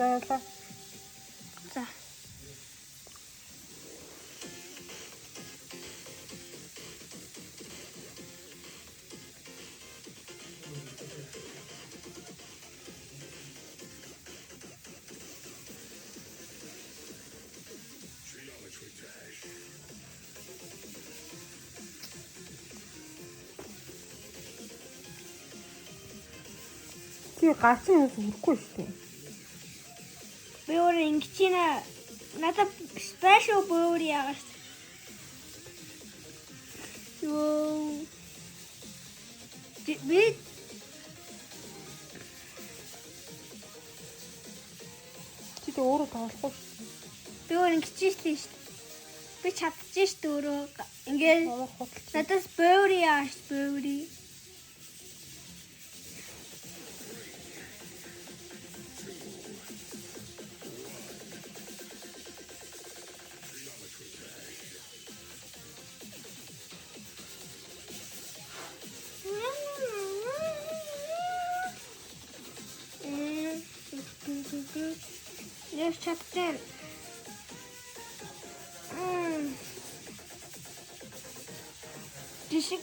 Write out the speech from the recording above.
Баярлалаа. За. Тий гарцын юм үрэхгүй шүү дээ. Би өөрөө ингэж байна. Надад special бөөр яагаад. Йоо. Би Чи тэ өөрөө тоглохгүй шүү дээ. би өөрөө ингэж штий шүү. Би чадчих шүү өөрөө. Ингээл Ямар худалч. надад бөөр яаш бөөр. Yes, chapter. Жишг